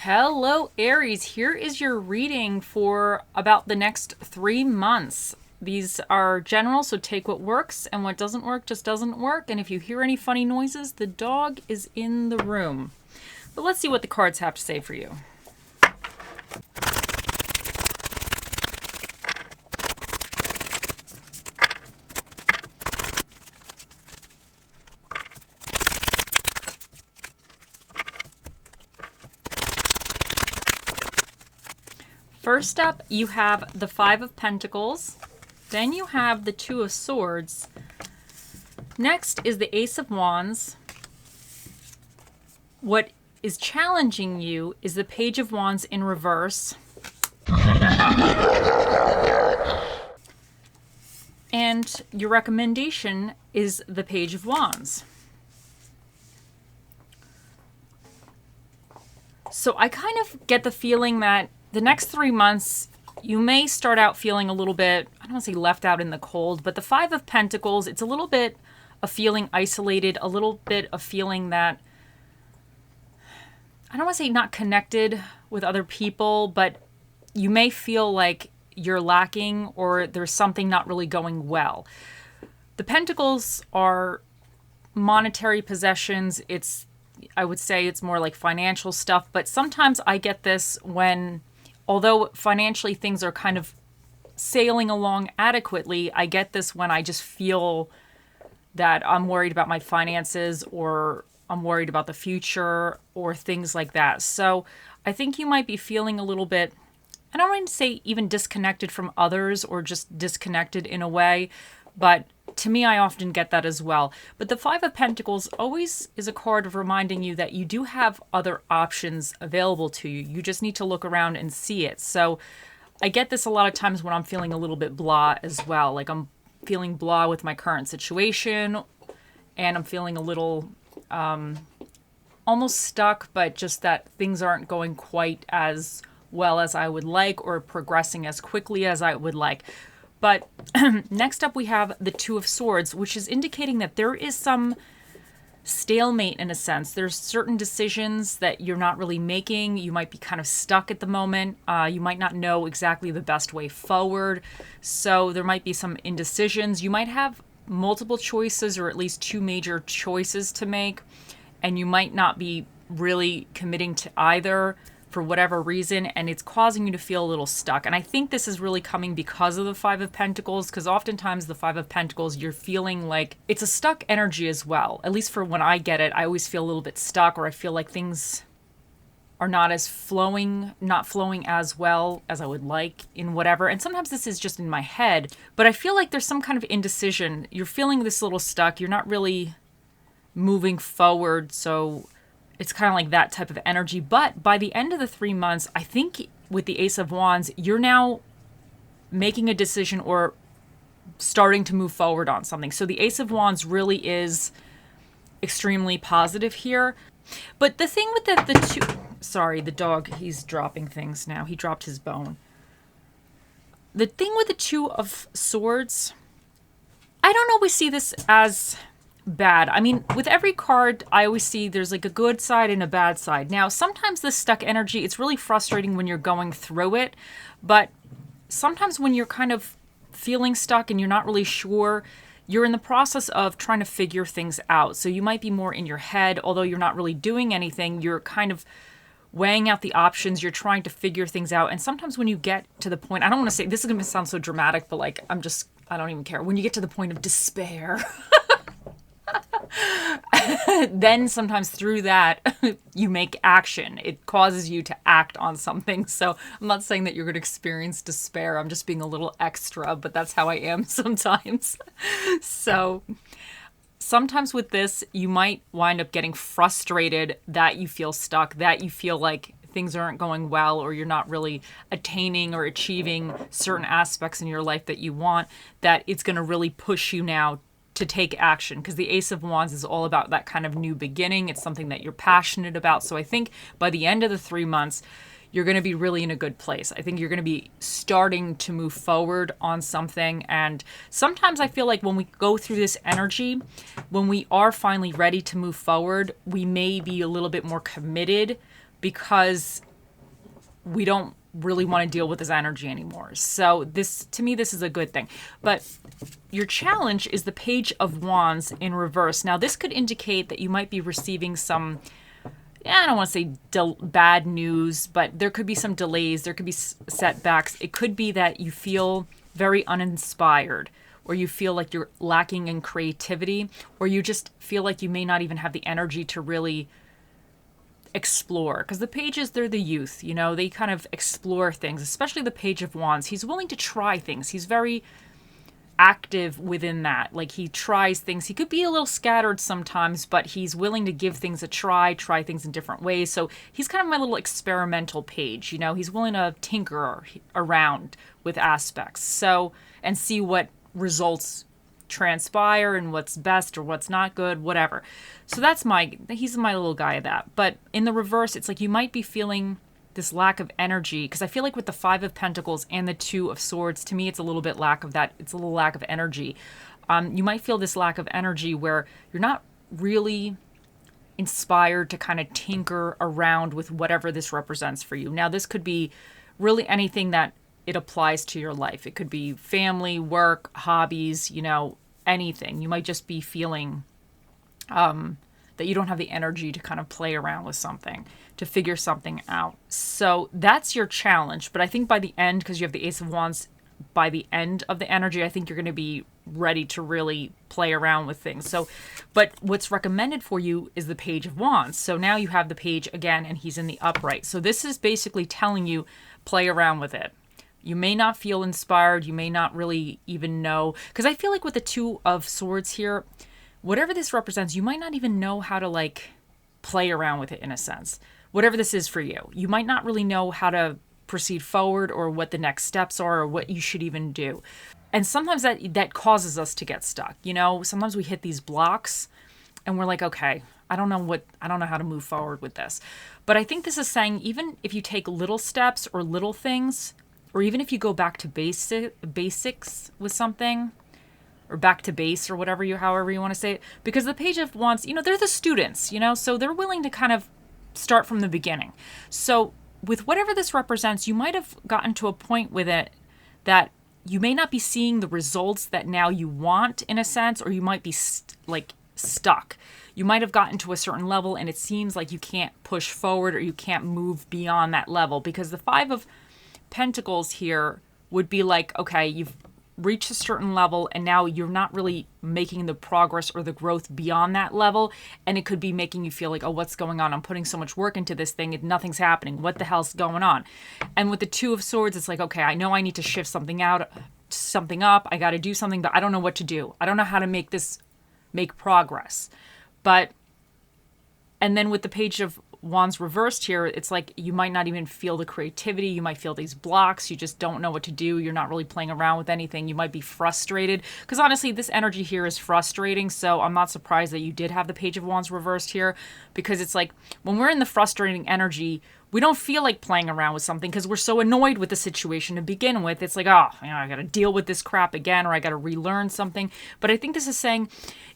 Hello, Aries. Here is your reading for about the next 3 months. These are general, so take what works, and what doesn't work just doesn't work. And if you hear any funny noises, the dog is in the room. But let's see what the cards have to say for you. First up, you have the Five of Pentacles. Then you have the Two of Swords. Next is the Ace of Wands. What is challenging you is the Page of Wands in reverse. And your recommendation is the Page of Wands. So I kind of get the feeling that the next 3 months, you may start out feeling a little bit, I don't want to say left out in the cold, but the Five of Pentacles, it's a little bit of feeling isolated, a little bit of feeling that, I don't want to say not connected with other people, but you may feel like you're lacking or there's something not really going well. The Pentacles are monetary possessions. I would say it's more like financial stuff, but sometimes I get this when, although financially things are kind of sailing along adequately, I get this when I just feel that I'm worried about my finances or I'm worried about the future or things like that. So I think you might be feeling a little bit, I don't want to say even disconnected from others or just disconnected in a way, but to me, I often get that as well. But the Five of Pentacles always is a card of reminding you that you do have other options available to you. You just need to look around and see it. So I get this a lot of times when I'm feeling a little bit blah as well. Like I'm feeling blah with my current situation and I'm feeling a little almost stuck, but just that things aren't going quite as well as I would like or progressing as quickly as I would like. But next up, we have the Two of Swords, which is indicating that there is some stalemate in a sense. There's certain decisions that you're not really making. You might be kind of stuck at the moment. You might not know exactly the best way forward. So there might be some indecisions. You might have multiple choices or at least two major choices to make. And you might not be really committing to either for whatever reason, and it's causing you to feel a little stuck. And I think this is really coming because of the Five of Pentacles, because oftentimes the Five of Pentacles, you're feeling like it's a stuck energy as well. At least for when I get it, I always feel a little bit stuck, or I feel like things are not flowing as well as I would like in whatever. And sometimes this is just in my head, but I feel like there's some kind of indecision. You're feeling this little stuck. You're not really moving forward, so it's kind of like that type of energy. But by the end of the 3 months, I think with the Ace of Wands, you're now making a decision or starting to move forward on something. So the Ace of Wands really is extremely positive here. But the thing with the two... Sorry, the dog, he's dropping things now. He dropped his bone. The thing with the Two of Swords, I don't always see this as bad. I mean, with every card, I always see there's like a good side and a bad side. Now, sometimes this stuck energy, it's really frustrating when you're going through it, but sometimes when you're kind of feeling stuck and you're not really sure, you're in the process of trying to figure things out. So you might be more in your head, although you're not really doing anything, you're kind of weighing out the options, you're trying to figure things out. And sometimes when you get to the point, I don't want to say, this is going to sound so dramatic, but like, I don't even care. When you get to the point of despair, then sometimes through that, you make action. It causes you to act on something. So I'm not saying that you're going to experience despair. I'm just being a little extra, but that's how I am sometimes. So sometimes with this, you might wind up getting frustrated that you feel stuck, that you feel like things aren't going well, or you're not really attaining or achieving certain aspects in your life that you want, that it's going to really push you now to take action, because the Ace of Wands is all about that kind of new beginning. It's something that you're passionate about. So I think by the end of the 3 months, you're going to be really in a good place. I think you're going to be starting to move forward on something. And sometimes I feel like when we go through this energy, when we are finally ready to move forward, we may be a little bit more committed because we don't really want to deal with this energy anymore. So this, to me, this is a good thing. But your challenge is the Page of Wands in reverse. Now, this could indicate that you might be receiving some, I don't want to say bad news, but there could be some delays. There could be setbacks. It could be that you feel very uninspired, or you feel like you're lacking in creativity, or you just feel like you may not even have the energy to really explore. Because the pages, they're the youth, you know, they kind of explore things, especially the Page of Wands. He's willing to try things. He's very active within that. Like, he tries things. He could be a little scattered sometimes, but he's willing to give things a try things in different ways. So he's kind of my little experimental page, you know. He's willing to tinker around with aspects, so, and see what results transpire and what's best or what's not good, whatever. So he's my little guy of that. But in the reverse, it's like you might be feeling this lack of energy, because I feel like with the Five of Pentacles and the Two of Swords, to me, it's a little bit lack of that. It's a little lack of energy. You might feel this lack of energy where you're not really inspired to kind of tinker around with whatever this represents for you. Now, this could be really anything that it applies to your life. It could be family, work, hobbies, you know, anything. You might just be feeling that you don't have the energy to kind of play around with something, to figure something out. So that's your challenge. But I think by the end, because you have the Ace of Wands, by the end of the energy, I think you're going to be ready to really play around with things. So, but what's recommended for you is the Page of Wands. So now you have the page again, and he's in the upright. So this is basically telling you, play around with it. You may not feel inspired. You may not really even know. Because I feel like with the Two of Swords here, whatever this represents, you might not even know how to, like, play around with it in a sense. Whatever this is for you, you might not really know how to proceed forward, or what the next steps are, or what you should even do. And sometimes that causes us to get stuck. You know, sometimes we hit these blocks and we're like, okay, I don't know how to move forward with this. But I think this is saying, even if you take little steps or little things, or even if you go back to basics with something, or back to base, or however you want to say it, because the Page of Wands, you know, they're the students, you know, so they're willing to kind of start from the beginning. So with whatever this represents, you might have gotten to a point with it that you may not be seeing the results that now you want, in a sense, or you might be stuck. You might have gotten to a certain level and it seems like you can't push forward, or you can't move beyond that level, because the Five of Pentacles here would be like, okay, you've reach a certain level and now you're not really making the progress or the growth beyond that level, and it could be making you feel like, oh, what's going on? I'm putting so much work into this thing and nothing's happening. What the hell's going on? And with the Two of Swords, it's like, okay, I know I need to shift something up. I got to do something, but I don't know what to do. I don't know how to make progress. And then with the Page of Wands reversed here, it's like you might not even feel the creativity. You might feel these blocks. You just don't know what to do. You're not really playing around with anything. You might be frustrated, because honestly, this energy here is frustrating. So I'm not surprised that you did have the Page of Wands reversed here, because it's like when we're in the frustrating energy, we don't feel like playing around with something because we're so annoyed with the situation to begin with. It's like, oh, you know, I got to deal with this crap again, or I got to relearn something. But I think this is saying,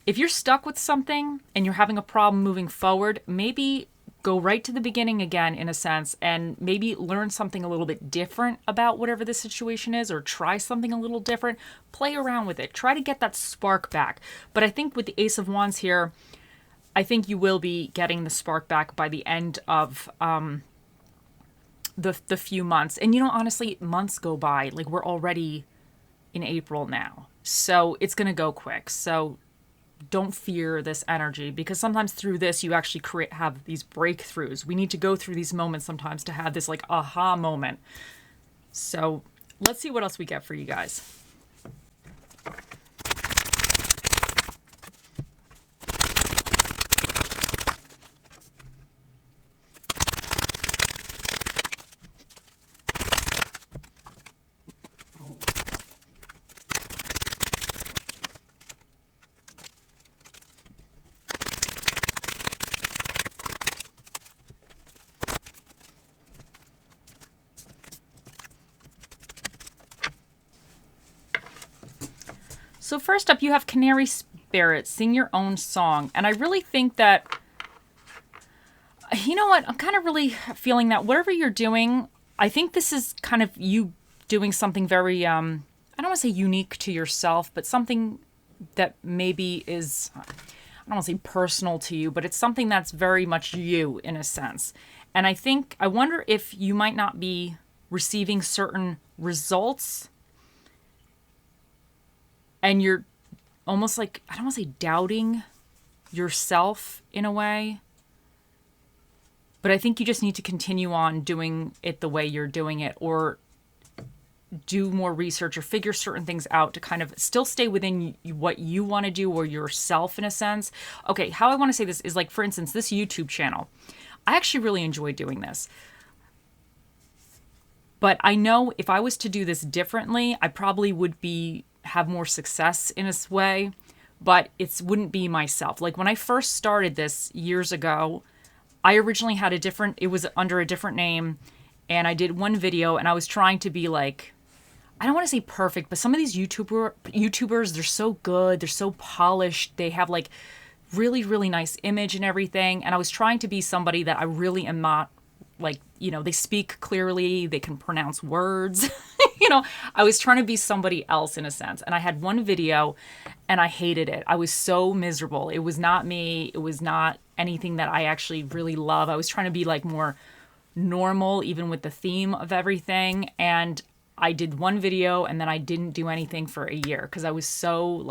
if you're stuck with something and you're having a problem moving forward, maybe go right to the beginning again, in a sense, and maybe learn something a little bit different about whatever the situation is, or try something a little different. Play around with it. Try to get that spark back. But I think with the Ace of Wands here, I think you will be getting the spark back by the end of the few months. And, you know, honestly, months go by. Like, we're already in April now. So it's going to go quick. So don't fear this energy, because sometimes through this you actually have these breakthroughs. We need to go through these moments sometimes to have this like aha moment. So let's see what else we get for you guys. So first up, you have Canary Spirit, sing your own song. And I really think that, you know what, I'm kind of really feeling that whatever you're doing, I think this is kind of you doing something very, I don't want to say unique to yourself, but something that maybe is, I don't want to say personal to you, but it's something that's very much you in a sense. And I wonder if you might not be receiving certain results and you're almost like, I don't want to say doubting yourself in a way, but I think you just need to continue on doing it the way you're doing it, or do more research or figure certain things out to kind of still stay within what you want to do or yourself in a sense. Okay, how I want to say this is like, for instance, this YouTube channel. I actually really enjoy doing this. But I know if I was to do this differently, I probably would have more success in this way, but it wouldn't be myself. Like when I first started this years ago, I originally had it was under a different name, and I did one video and I was trying to be like, I don't want to say perfect, but some of these YouTubers, they're so good. They're so polished. They have like really, really nice image and everything. And I was trying to be somebody that I really am not, like, they speak clearly. They can pronounce words. I was trying to be somebody else in a sense. And I had one video and I hated it. I was so miserable. It was not me. It was not anything that I actually really love. I was trying to be like more normal, even with the theme of everything. And I did one video and then I didn't do anything for a year because I was so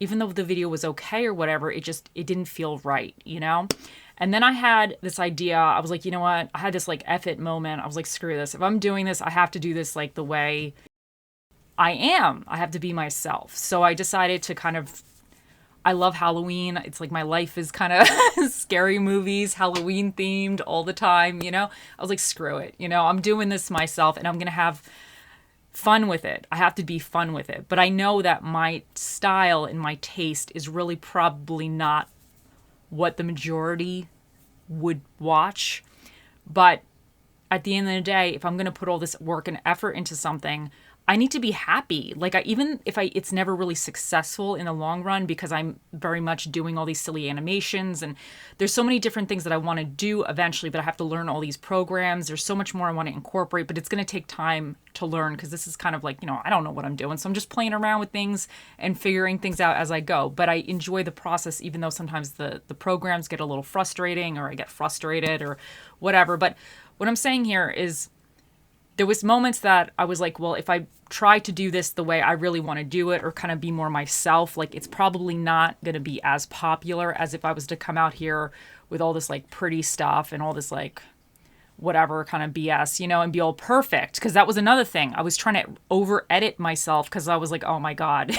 even though the video was okay or whatever, it didn't feel right, And then I had this idea. I was like, you know what? I had this like F it moment. I was like, screw this. If I'm doing this, I have to do this like the way I am. I have to be myself. So I decided to I love Halloween. It's like my life is kind of scary movies, Halloween themed all the time, I was like, screw it. I'm doing this myself and I'm going to have fun with it. I have to be fun with it. But I know that my style and my taste is really probably not what the majority would watch. But at the end of the day, if I'm going to put all this work and effort into something, I need to be happy. Like even if it's never really successful in the long run because I'm very much doing all these silly animations and there's so many different things that I want to do eventually, but I have to learn all these programs. There's so much more I want to incorporate, but it's going to take time to learn because this is kind of like, I don't know what I'm doing. So I'm just playing around with things and figuring things out as I go. But I enjoy the process, even though sometimes the programs get a little frustrating or I get frustrated or whatever. But what I'm saying here is, there was moments that I was like, well, if I try to do this the way I really want to do it or kind of be more myself, like it's probably not going to be as popular as if I was to come out here with all this like pretty stuff and all this like whatever kind of BS, and be all perfect. Because that was another thing. I was trying to over edit myself because I was like, oh my God,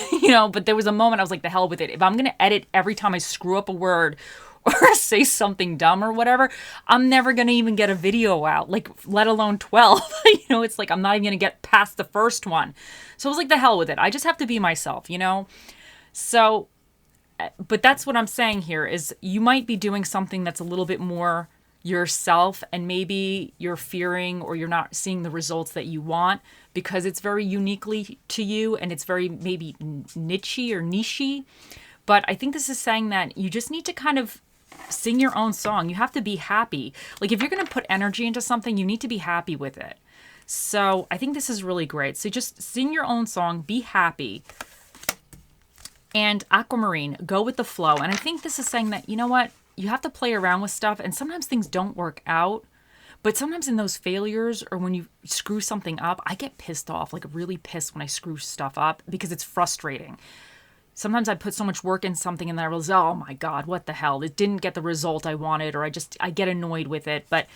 but there was a moment I was like, the hell with it. If I'm going to edit every time I screw up a word or say something dumb or whatever, I'm never going to even get a video out, like, let alone 12. It's like I'm not even going to get past the first one. So I was like, the hell with it. I just have to be myself, So, but that's what I'm saying here is you might be doing something that's a little bit more yourself and maybe you're fearing or you're not seeing the results that you want because it's very uniquely to you and it's very maybe niche-y. But I think this is saying that you just need to kind of sing your own song. You have to be happy. Like if you're going to put energy into something, you need to be happy with it. So I think this is really great. So just sing your own song, be happy. And aquamarine, go with the flow. And I think this is saying that, you know what? You have to play around with stuff and sometimes things don't work out. But sometimes in those failures or when you screw something up, I get pissed off, like really pissed when I screw stuff up because it's frustrating. Sometimes I put so much work in something and then I realize, oh my God, what the hell? It didn't get the result I wanted, or I get annoyed with it. But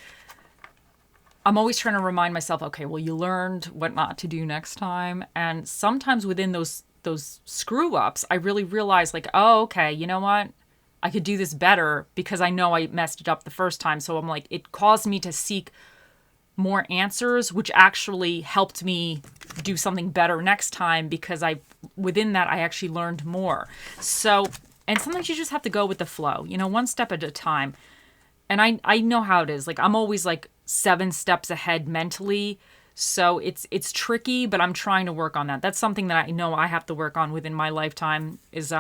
I'm always trying to remind myself, okay, well, you learned what not to do next time. And sometimes within those screw ups, I really realize like, oh, okay, you know what? I could do this better because I know I messed it up the first time. So I'm like, it caused me to seek more answers, which actually helped me do something better next time because within that, I actually learned more. So, and sometimes you just have to go with the flow, one step at a time. And I know how it is. Like, I'm always like 7 steps ahead mentally. So it's tricky, but I'm trying to work on that. That's something that I know I have to work on within my lifetime is,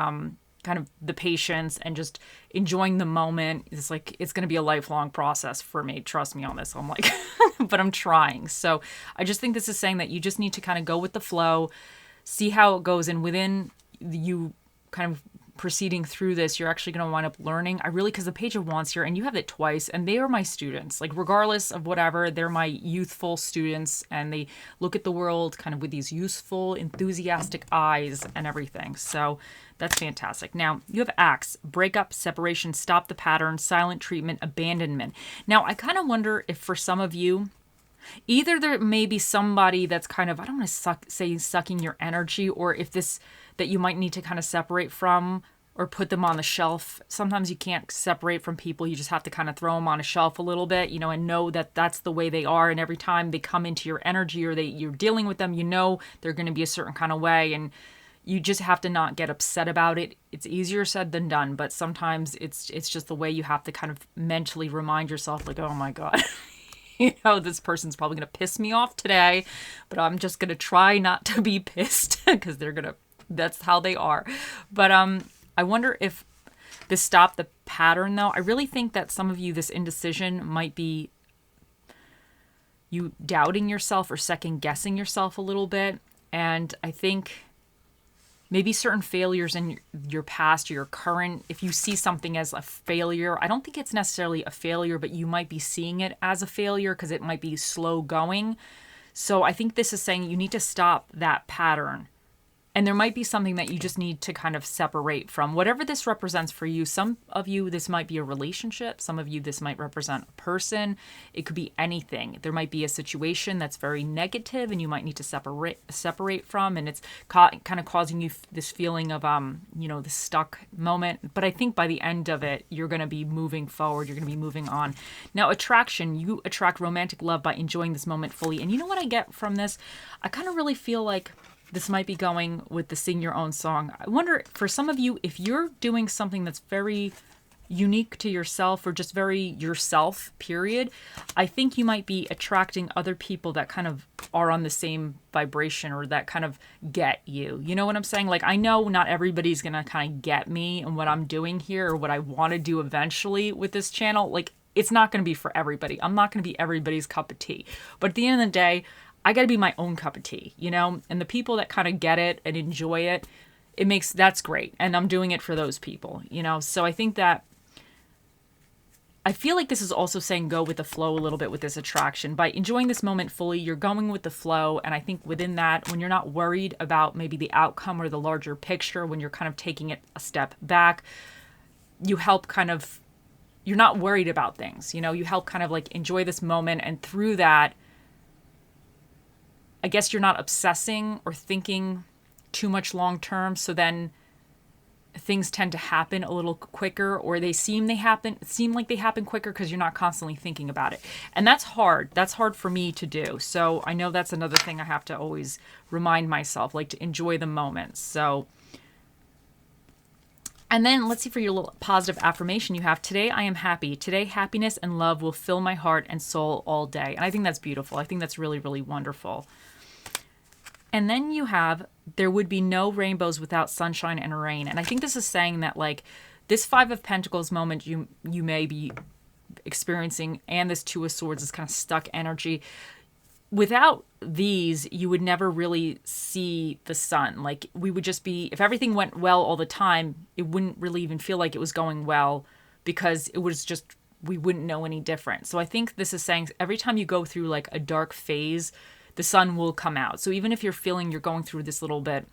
kind of the patience and just enjoying the moment. It's like, it's going to be a lifelong process for me. Trust me on this. I'm like, but I'm trying. So I just think this is saying that you just need to kind of go with the flow, see how it goes. And within you kind of proceeding through this, you're actually going to wind up learning. Because the Page of Wands here, and you have it twice, and they are my students. Like, regardless of whatever, they're my youthful students, and they look at the world kind of with these useful, enthusiastic eyes and everything. So that's fantastic. Now, you have Axe, breakup, separation, stop the pattern, silent treatment, abandonment. Now, I kind of wonder if for some of you, either there may be somebody that's kind of, I don't want to say sucking your energy, or if this, that you might need to kind of separate from or put them on the shelf. Sometimes you can't separate from people. You just have to kind of throw them on a shelf a little bit, and know that that's the way they are. And every time they come into your energy or you're dealing with them, they're going to be a certain kind of way. And you just have to not get upset about it. It's easier said than done, but sometimes it's just the way you have to kind of mentally remind yourself, like, oh my God, this person's probably going to piss me off today, but I'm just going to try not to be pissed because that's how they are. But I wonder if this stop the pattern, though. I really think that some of you, this indecision might be you doubting yourself or second guessing yourself a little bit. And I think maybe certain failures in your past or your current, if you see something as a failure, I don't think it's necessarily a failure, but you might be seeing it as a failure because it might be slow going. So I think this is saying you need to stop that pattern. And there might be something that you just need to kind of separate from. Whatever this represents for you, some of you, this might be a relationship. Some of you, this might represent a person. It could be anything. There might be a situation that's very negative and you might need to separate from. And it's kind of causing you this feeling of, the stuck moment. But I think by the end of it, you're going to be moving forward. You're going to be moving on. Now, attraction, you attract romantic love by enjoying this moment fully. And you know what I get from this? I kind of really feel like this might be going with the sing your own song. I wonder, for some of you, if you're doing something that's very unique to yourself or just very yourself, period, I think you might be attracting other people that kind of are on the same vibration or that kind of get you. You know what I'm saying? Like, I know not everybody's going to kind of get me and what I'm doing here or what I want to do eventually with this channel. Like, it's not going to be for everybody. I'm not going to be everybody's cup of tea. But at the end of the day, I got to be my own cup of tea, and the people that kind of get it and enjoy it, that's great. And I'm doing it for those people, So I think that I feel like this is also saying go with the flow a little bit with this attraction. By enjoying this moment fully, you're going with the flow. And I think within that, when you're not worried about maybe the outcome or the larger picture, when you're kind of taking it a step back, you help you're not worried about things, you help kind of like enjoy this moment. And through that, I guess you're not obsessing or thinking too much long term. So then things tend to happen a little quicker, or they seem like they happen quicker because you're not constantly thinking about it. And that's hard. That's hard for me to do. So I know that's another thing I have to always remind myself, like to enjoy the moments. So, and then let's see for your little positive affirmation you have. Today I am happy. Today happiness and love will fill my heart and soul all day. And I think that's beautiful. I think that's really, really wonderful. And then you have, there would be no rainbows without sunshine and rain. And I think this is saying that like this Five of Pentacles moment you may be experiencing, and this Two of Swords is kind of stuck energy. Without these, you would never really see the sun. Like we would just be, if everything went well all the time, it wouldn't really even feel like it was going well because it was just, we wouldn't know any different. So I think this is saying every time you go through like a dark phase, the sun will come out. So even if you're feeling you're going through this little bit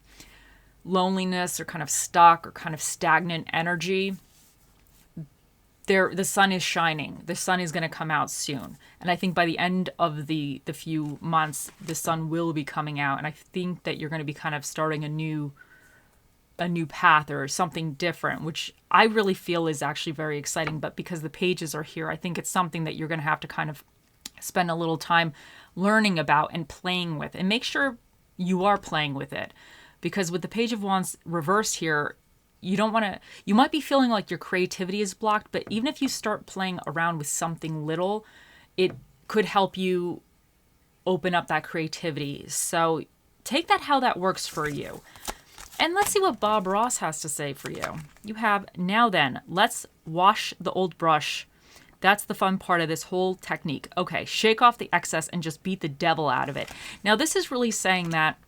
loneliness or kind of stuck or kind of stagnant energy, the sun is shining. The sun is going to come out soon. And I think by the end of the few months, the sun will be coming out. And I think that you're going to be kind of starting a new path or something different, which I really feel is actually very exciting. But because the pages are here, I think it's something that you're going to have to kind of spend a little time learning about and playing with, and make sure you are playing with it. Because with the Page of Wands reversed here, you might be feeling like your creativity is blocked, but even if you start playing around with something little, it could help you open up that creativity. So take that how that works for you. And let's see what Bob Ross has to say for you. You have, now then, let's wash the old brush. That's the fun part of this whole technique. Okay, shake off the excess and just beat the devil out of it. Now, this is really saying that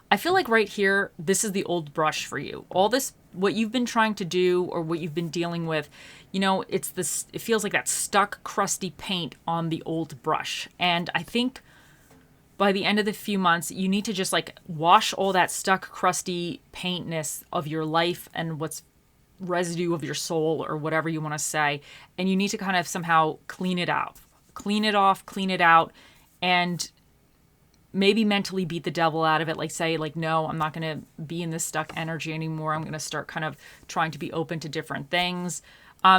I feel like right here, this is the old brush for you. All this, what you've been trying to do or what you've been dealing with, you know, it's this, it feels like that stuck, crusty paint on the old brush. And I think by the end of the few months, you need to just like wash all that stuck, crusty paintness of your life and what's residue of your soul or whatever you want to say. And you need to kind of somehow clean it out, clean it off, clean it out, and maybe mentally beat the devil out of it. Like say like, no, I'm not going to be in this stuck energy anymore. I'm going to start kind of trying to be open to different things.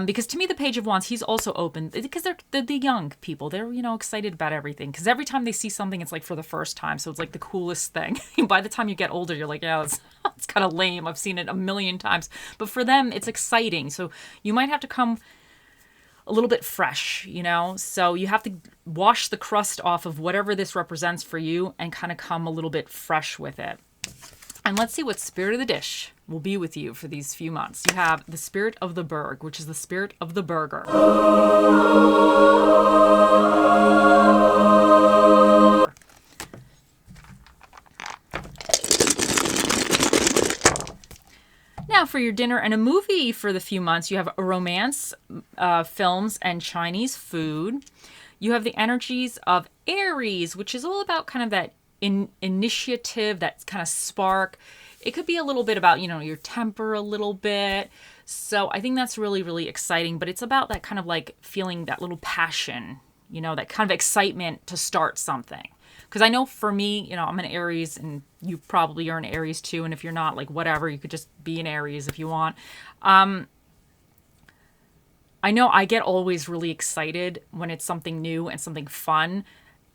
Because to me, the Page of Wands, he's also open because they're the young people. They're, you know, excited about everything because every time they see something, it's like for the first time. So it's like the coolest thing. By the time you get older, you're like, yeah, it's kind of lame. I've seen it a million times. But for them, it's exciting. So you might have to come a little bit fresh, you know? So you have to wash the crust off of whatever this represents for you and kind of come a little bit fresh with it. And let's see what Spirit of the Dish will be with you for these few months. You have the Spirit of the Berg, which is the spirit of the burger. Now for your dinner and a movie for the few months, you have a romance, films, and Chinese food. You have the energies of Aries, which is all about kind of that initiative, that kind of spark. It could be a little bit about, you know, your temper a little bit. So I think that's really, really exciting. But it's about that kind of like feeling that little passion, you know, that kind of excitement to start something. Because I know for me, you know, I'm an Aries and you probably are an Aries too. And if you're not, like whatever, you could just be an Aries if you want. I know I get always really excited when it's something new and something fun.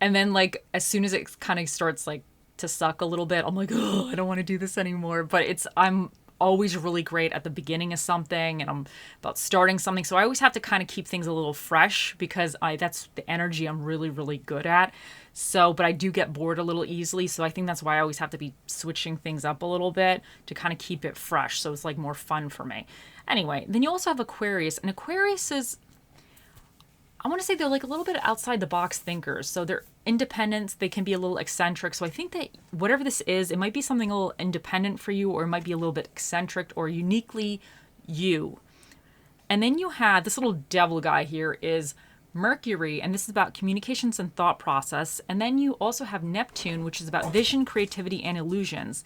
And then like as soon as it kind of starts like to suck a little bit, I'm like, oh, I don't want to do this anymore. But I'm always really great at the beginning of something and I'm about starting something. So I always have to kind of keep things a little fresh because that's the energy I'm really, really good at. So, but I do get bored a little easily. So I think that's why I always have to be switching things up a little bit to kind of keep it fresh. So it's like more fun for me. Anyway, then you also have Aquarius, and Aquarius is, I want to say they're like a little bit outside the box thinkers. So they're independent. They can be a little eccentric. So I think that whatever this is, it might be something a little independent for you, or it might be a little bit eccentric or uniquely you. And then you have this little devil guy here is Mercury, and this is about communications and thought process. And then you also have Neptune, which is about vision, creativity, and illusions.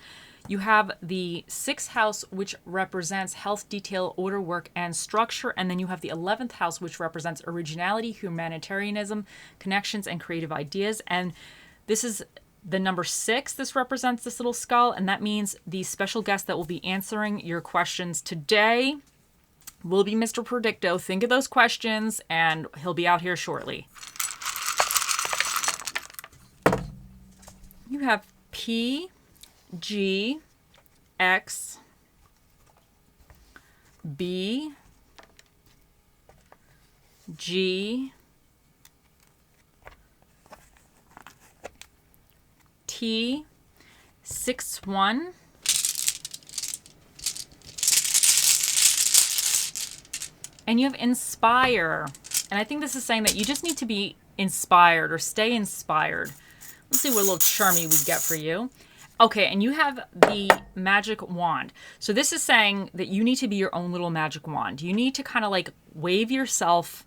You have the 6th house, which represents health, detail, order, work, and structure. And then you have the 11th house, which represents originality, humanitarianism, connections, and creative ideas. And this is the number 6. This represents this little skull. And that means the special guest that will be answering your questions today will be Mr. Predicto. Think of those questions, and he'll be out here shortly. You have P, G, X, B, G, T, 6, 1, and you have Inspire. And I think this is saying that you just need to be inspired or stay inspired. Let's see what little charmy we get for you. Okay, and you have the magic wand. So this is saying that you need to be your own little magic wand. You need to kind of like wave yourself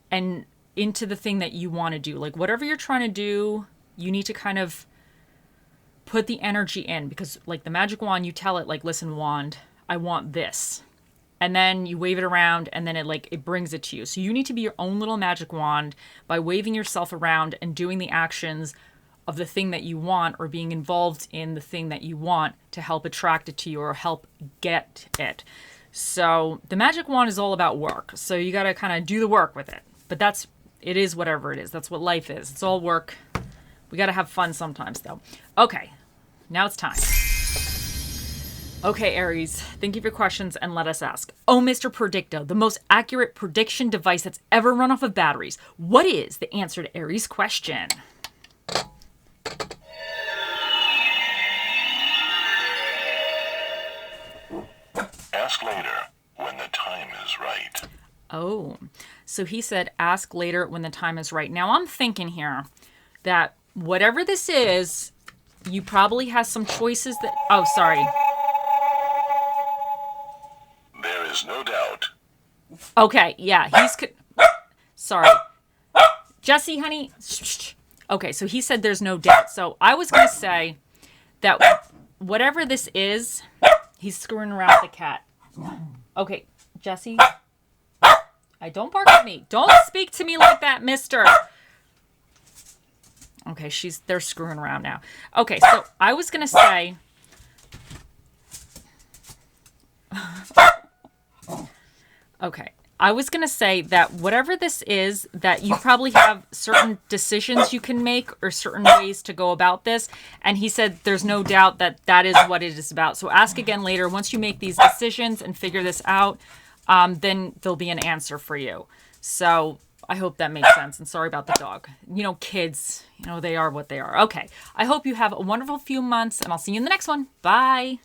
and into the thing that you want to do. Like whatever you're trying to do, you need to kind of put the energy in, because like the magic wand, you tell it like, listen, wand, I want this. And then you wave it around and then it brings it to you. So you need to be your own little magic wand by waving yourself around and doing the actions of the thing that you want, or being involved in the thing that you want to help attract it to you or help get it. So the magic wand is all about work. So you got to kind of do the work with it. But it is whatever it is. That's what life is. It's all work. We got to have fun sometimes though. Okay, now it's time. Okay, Aries, think of your questions and let us ask. Oh, Mr. Predicto, the most accurate prediction device that's ever run off of batteries. What is the answer to Aries' question? Ask later when the time is right. Oh, so he said, ask later when the time is right. Now I'm thinking here that whatever this is, you probably have some choices that, oh, sorry. There is no doubt. Okay, yeah, sorry. Jesse, honey. Okay, so he said there's no doubt. So I was going to say that whatever this is, he's screwing around with the cat. Okay, Jesse. Don't bark at me. Don't speak to me like that, mister. Okay, they're screwing around now. Okay, so I was going to say... Okay, I was going to say that whatever this is, that you probably have certain decisions you can make or certain ways to go about this. And he said there's no doubt that that is what it is about. So ask again later. Once you make these decisions and figure this out, then there'll be an answer for you. So I hope that makes sense. And sorry about the dog. You know, kids, they are what they are. Okay, I hope you have a wonderful few months, and I'll see you in the next one. Bye.